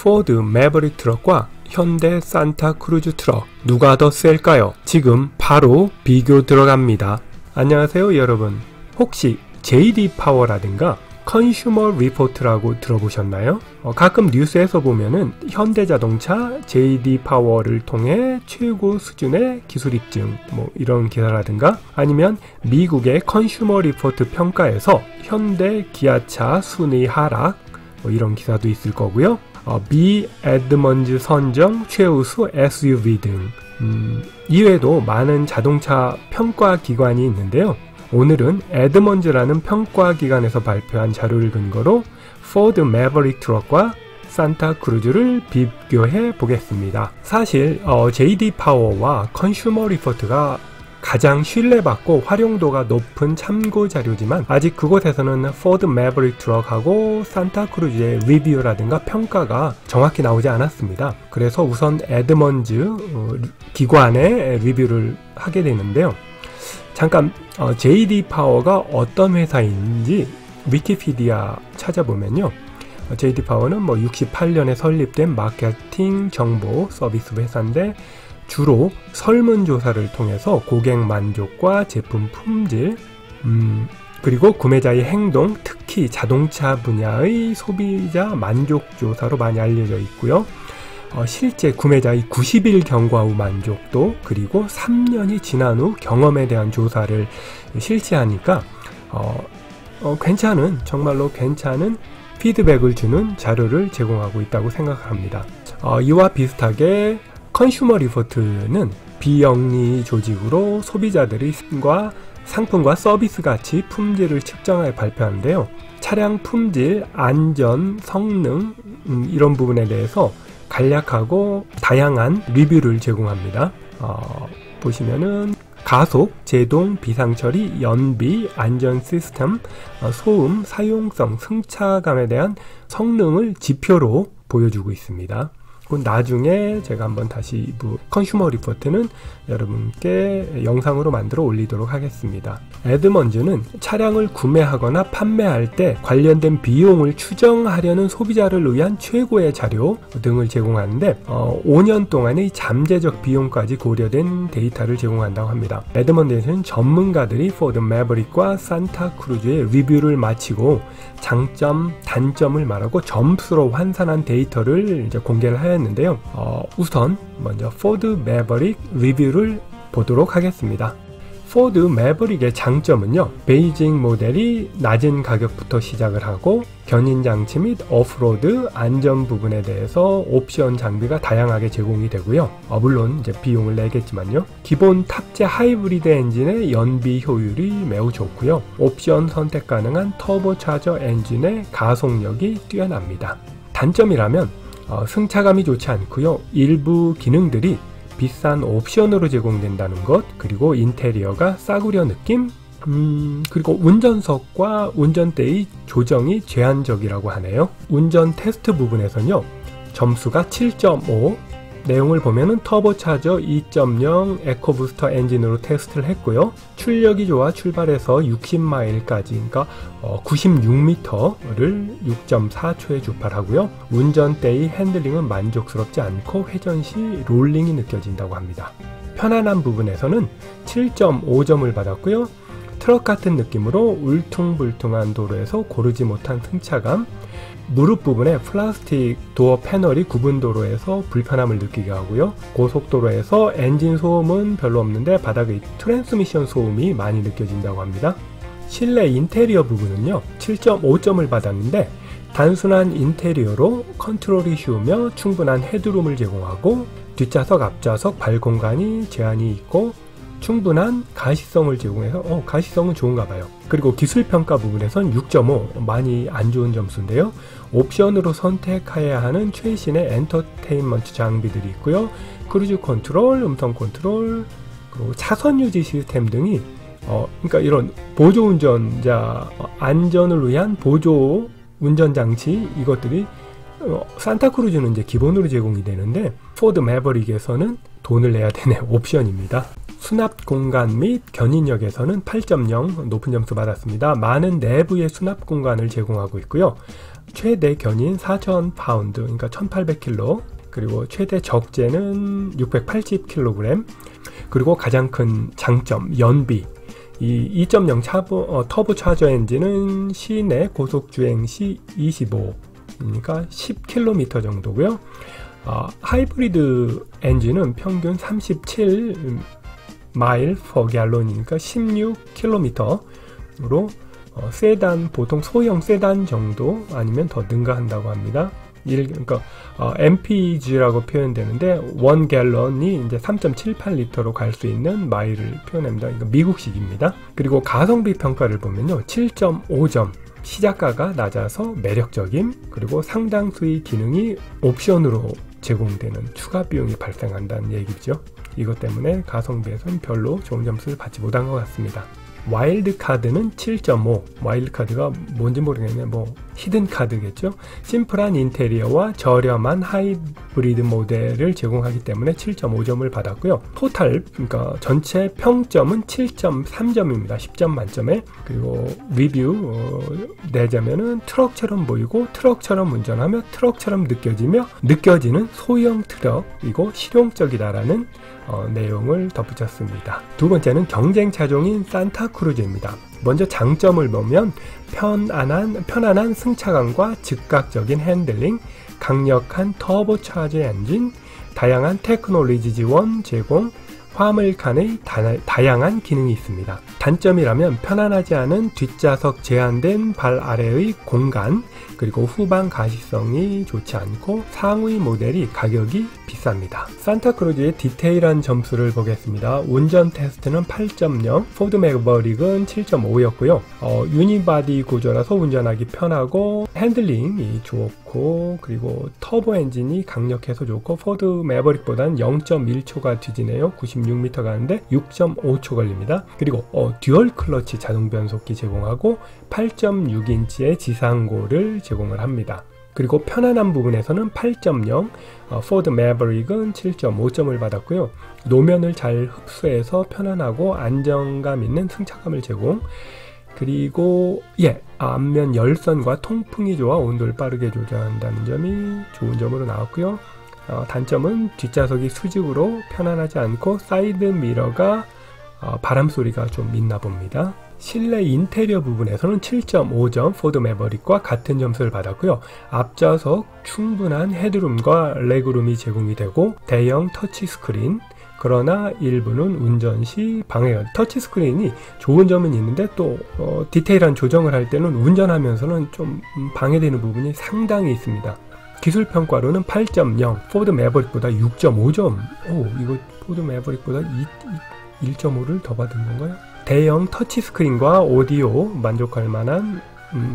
포드 매버릭 트럭과 현대 산타 크루즈 트럭 누가 더 셀까요? 지금 바로 비교 들어갑니다. 안녕하세요 여러분. 혹시 JD 파워라든가 컨슈머 리포트라고 들어보셨나요? 가끔 뉴스에서 보면은 현대자동차 JD 파워를 통해 최고 수준의 기술 입증 이런 기사라든가 아니면 미국의 컨슈머 리포트 평가에서 현대 기아차 순위 하락 이런 기사도 있을 거고요. 미 에드먼즈 선정 최우수 SUV 등 이외에도 많은 자동차 평가 기관이 있는데요. 오늘은 에드먼즈라는 평가 기관에서 발표한 자료를 근거로 포드 매버릭 트럭과 산타 크루즈를 비교해 보겠습니다. 사실 JD 파워와 컨슈머 리포트가 가장 신뢰받고 활용도가 높은 참고 자료지만 아직 그곳에서는 포드 매버릭 트럭하고 산타 크루즈의 리뷰라든가 평가가 정확히 나오지 않았습니다. 그래서 우선 에드먼즈 기관의 리뷰를 하게 되는데요. 잠깐 JD 파워가 어떤 회사인지 위키피디아 찾아보면요. JD 파워는 68년에 설립된 마케팅 정보 서비스 회사인데 주로 설문조사를 통해서 고객 만족과 제품 품질, 그리고 구매자의 행동, 특히 자동차 분야의 소비자 만족조사로 많이 알려져 있고요. 실제 구매자의 90일 경과 후 만족도, 그리고 3년이 지난 후 경험에 대한 조사를 실시하니까 정말로 괜찮은 피드백을 주는 자료를 제공하고 있다고 생각합니다. 이와 비슷하게 컨슈머 리포트는 비영리 조직으로 소비자들의 상품과 서비스 가치, 품질을 측정하여 발표하는데요. 차량 품질, 안전, 성능 이런 부분에 대해서 간략하고 다양한 리뷰를 제공합니다. 보시면은 가속, 제동, 비상처리, 연비, 안전 시스템, 소음, 사용성, 승차감에 대한 성능을 지표로 보여주고 있습니다. 나중에 제가 한번 다시 컨슈머 리포트는 여러분께 영상으로 만들어 올리도록 하겠습니다. 에드먼즈는 차량을 구매하거나 판매할 때 관련된 비용을 추정하려는 소비자를 위한 최고의 자료 등을 제공하는데 5년 동안의 잠재적 비용까지 고려된 데이터를 제공한다고 합니다. 에드먼즈는 전문가들이 포드 매버릭과 산타 크루즈의 리뷰를 마치고 장점, 단점을 말하고 점수로 환산한 데이터를 공개를 하였는데요. 우선 먼저 포드 매버릭 리뷰를 보도록 하겠습니다. 포드 매버릭의 장점은요, 베이직 모델이 낮은 가격부터 시작을 하고 견인 장치 및 오프로드 안전 부분에 대해서 옵션 장비가 다양하게 제공이 되고요. 물론 이제 비용을 내겠지만요. 기본 탑재 하이브리드 엔진의 연비 효율이 매우 좋고요. 옵션 선택 가능한 터보차저 엔진의 가속력이 뛰어납니다. 단점이라면 승차감이 좋지 않고요. 일부 기능들이 비싼 옵션으로 제공된다는 것, 그리고 인테리어가 싸구려 느낌, 그리고 운전석과 운전대의 조정이 제한적이라고 하네요. 운전 테스트 부분에서는요, 점수가 7.5, 내용을 보면은 터보차저 2.0 에코부스터 엔진으로 테스트를 했고요. 출력이 좋아 출발해서 60마일까지, 그러니까 96m를 6.4초에 주파하고요. 운전대의 핸들링은 만족스럽지 않고 회전 시 롤링이 느껴진다고 합니다. 편안한 부분에서는 7.5점을 받았고요. 트럭 같은 느낌으로 울퉁불퉁한 도로에서 고르지 못한 승차감, 무릎 부분에 플라스틱 도어 패널이 굽은 도로에서 불편함을 느끼게 하고요. 고속도로에서 엔진 소음은 별로 없는데 바닥의 트랜스미션 소음이 많이 느껴진다고 합니다. 실내 인테리어 부분은요, 7.5점을 받았는데 단순한 인테리어로 컨트롤이 쉬우며 충분한 헤드룸을 제공하고 뒷좌석, 앞좌석 발 공간이 제한이 있고 충분한 가시성을 제공해서 가시성은 좋은가 봐요. 그리고 기술평가 부분에선 6.5, 많이 안 좋은 점수인데요. 옵션으로 선택해야 하는 최신의 엔터테인먼트 장비들이 있고요. 크루즈 컨트롤, 음성 컨트롤, 그리고 차선 유지 시스템 등이 그러니까 이런 보조 운전자 안전을 위한 보조 운전 장치, 이것들이 산타 크루즈는 이제 기본으로 제공이 되는데 포드 매버릭에서는 돈을 내야 되는 옵션입니다. 수납 공간 및 견인력에서는 8.0 높은 점수 받았습니다. 많은 내부의 수납 공간을 제공하고 있고요. 최대 견인 4,000파운드, 그러니까 1,800kg, 그리고 최대 적재는 680kg, 그리고 가장 큰 장점, 연비. 이 2.0 터보 차저 엔진은 시내 고속주행 시 25, 그러니까 10km 정도고요. 하이브리드 엔진은 평균 37 마일 퍼 갤런이니까 16km로 세단, 보통 소형 세단 정도 아니면 더 능가한다고 합니다. 그러니까 MPG라고 표현되는데 1갤런이 이제 3.78리터로 갈 수 있는 마일을 표현합니다. 그러니까 미국식입니다. 그리고 가성비 평가를 보면요, 7.5점. 시작가가 낮아서 매력적임, 그리고 상당수의 기능이 옵션으로 제공되는 추가 비용이 발생한다는 얘기죠. 이것 때문에 가성비에서는 별로 좋은 점수를 받지 못한 것 같습니다. 와일드카드는 7.5. 와일드카드가 뭔지 모르겠네. 뭐 히든카드겠죠. 심플한 인테리어와 저렴한 하이브리드 모델을 제공하기 때문에 7.5점을 받았고요. 토탈, 그러니까 전체 평점은 7.3점입니다. 10점 만점에. 그리고 리뷰 내자면은 트럭처럼 보이고 트럭처럼 운전하며 트럭처럼 느껴지는 소형 트럭이고 실용적이다라는 내용을 덧붙였습니다. 두 번째는 경쟁 차종인 산타크루즈입니다. 먼저 장점을 보면 편안한 승차감과 즉각적인 핸들링, 강력한 터보차저 엔진, 다양한 테크놀로지 지원 제공, 화물칸의 다양한 기능이 있습니다. 단점이라면 편안하지 않은 뒷좌석 제한된 발 아래의 공간, 그리고 후방 가시성이 좋지 않고 상위 모델이 가격이 비쌉니다. 산타크루즈의 디테일한 점수를 보겠습니다. 운전 테스트는 8.0, 포드 매버릭은 7.5였고요. 유니바디 구조라서 운전하기 편하고 핸들링이 좋고, 그리고 터보 엔진이 강력해서 좋고, 포드 매버릭보다는 0.1초가 뒤지네요. 96m 가는데 6.5초 걸립니다. 그리고 듀얼 클러치 자동 변속기 제공하고 8.6인치의 지상고를 제공을 합니다. 그리고 편안한 부분에서는 8.0, 포드 매버릭은 7.5점을 받았고요. 노면을 잘 흡수해서 편안하고 안정감 있는 승차감을 제공. 그리고 앞면 열선과 통풍이 좋아 온도를 빠르게 조절한다는 점이 좋은 점으로 나왔고요. 단점은 뒷좌석이 수직으로 편안하지 않고 사이드 미러가 바람 소리가 좀 있나 봅니다. 실내 인테리어 부분에서는 7.5점 포드 매버릭과 같은 점수를 받았고요. 앞좌석 충분한 헤드룸과 레그룸이 제공이 되고 대형 터치스크린, 그러나 일부는 운전 시 방해가, 터치스크린이 좋은 점은 있는데 또 디테일한 조정을 할 때는 운전하면서는 좀 방해되는 부분이 상당히 있습니다. 기술평가로는 8.0, 포드 매버릭보다 6.5점. 이거 포드 매버릭보다 1.5를 더 받은 건가요? 대형 터치스크린과 오디오 만족할 만한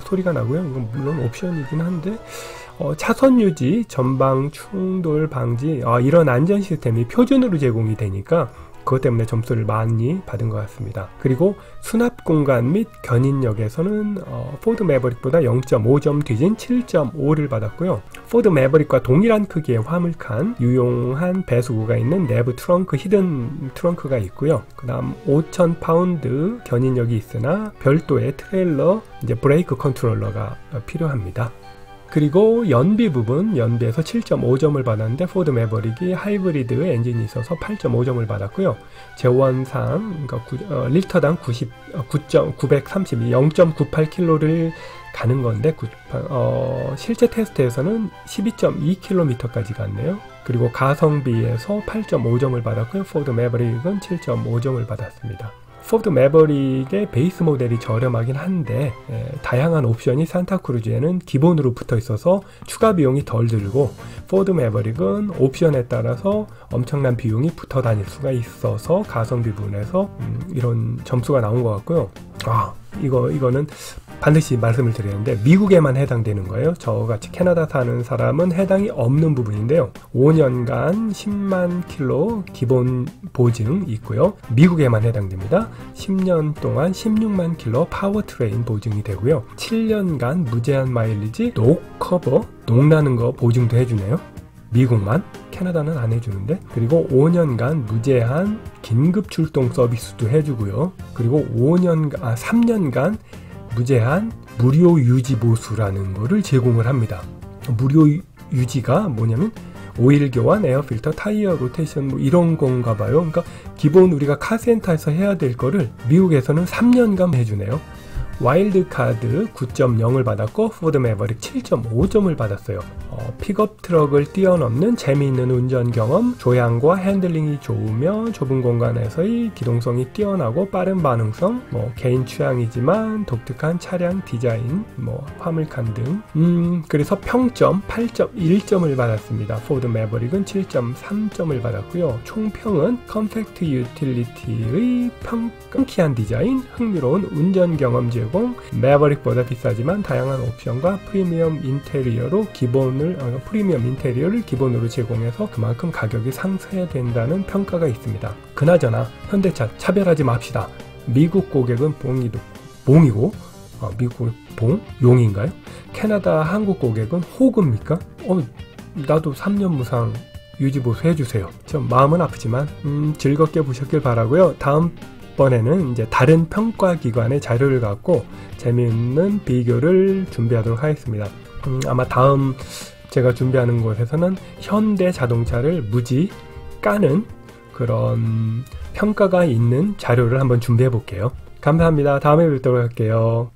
소리가 나고요. 이건 물론 옵션이긴 한데 차선 유지, 전방 충돌 방지, 이런 안전 시스템이 표준으로 제공이 되니까 그것 때문에 점수를 많이 받은 것 같습니다. 그리고 수납 공간 및 견인력에서는 포드 매버릭보다 0.5점 뒤진 7.5를 받았고요. 포드 매버릭과 동일한 크기의 화물칸, 유용한 배수구가 있는 내부 트렁크, 히든 트렁크가 있고요. 그 다음 5,000파운드 견인력이 있으나 별도의 트레일러, 브레이크 컨트롤러가 필요합니다. 그리고 연비 부분, 연비에서 7.5점을 받았는데 포드 매버릭이 하이브리드 엔진이 있어서 8.5점을 받았고요. 제원상, 그러니까 리터당 932, 0.98km를 가는 건데 실제 테스트에서는 12.2km까지 갔네요. 그리고 가성비에서 8.5점을 받았고요. 포드 매버릭은 7.5점을 받았습니다. 포드 매버릭의 베이스 모델이 저렴하긴 한데 다양한 옵션이 산타크루즈에는 기본으로 붙어 있어서 추가 비용이 덜 들고, 포드 매버릭은 옵션에 따라서 엄청난 비용이 붙어 다닐 수가 있어서 가성비 부분에서 이런 점수가 나온 것 같고요. 이거는 반드시 말씀을 드리는데 미국에만 해당되는 거예요. 저같이 캐나다 사는 사람은 해당이 없는 부분인데요. 5년간 10만 킬로 기본 보증 있고요. 미국에만 해당됩니다. 10년 동안 16만 킬로 파워트레인 보증이 되고요. 7년간 무제한 마일리지 노커버, 녹나는 거 보증도 해주네요. 미국만, 캐나다는 안 해주는데. 그리고 5년간 무제한 긴급 출동 서비스도 해주고요. 그리고 3년간 무제한 무료 유지 보수라는 거를 제공을 합니다. 무료 유지가 뭐냐면 오일 교환, 에어 필터, 타이어 로테이션 뭐 이런 건가 봐요. 그러니까 기본 우리가 카센터에서 해야 될 거를 미국에서는 3년간 해주네요. 와일드카드 9.0을 받았고 포드 매버릭 7.5점을 받았어요. 픽업 트럭을 뛰어넘는 재미있는 운전 경험, 조향과 핸들링이 좋으며 좁은 공간에서의 기동성이 뛰어나고 빠른 반응성, 개인 취향이지만 독특한 차량 디자인, 화물칸 등. 그래서 평점 8.1점을 받았습니다. 포드 매버릭은 7.3점을 받았고요. 총평은 컴팩트 유틸리티의 경쾌한 디자인, 흥미로운 운전 경험 제공, 매버릭보다 비싸지만 다양한 옵션과 프리미엄 인테리어를 기본으로 제공해서 그만큼 가격이 상쇄된다는 평가가 있습니다. 그나저나 현대차 차별하지 맙시다. 미국 고객은 봉이고 미국 용인가요? 캐나다 한국 고객은 호급입니까? 나도 3년 무상 유지보수 해주세요. 좀 마음은 아프지만 즐겁게 보셨길 바라고요. 다음번에는 이제 다른 평가기관의 자료를 갖고 재미있는 비교를 준비하도록 하겠습니다. 아마 다음 제가 준비하는 곳에서는 현대 자동차를 무지 까는 그런 평가가 있는 자료를 한번 준비해 볼게요. 감사합니다. 다음에 뵙도록 할게요.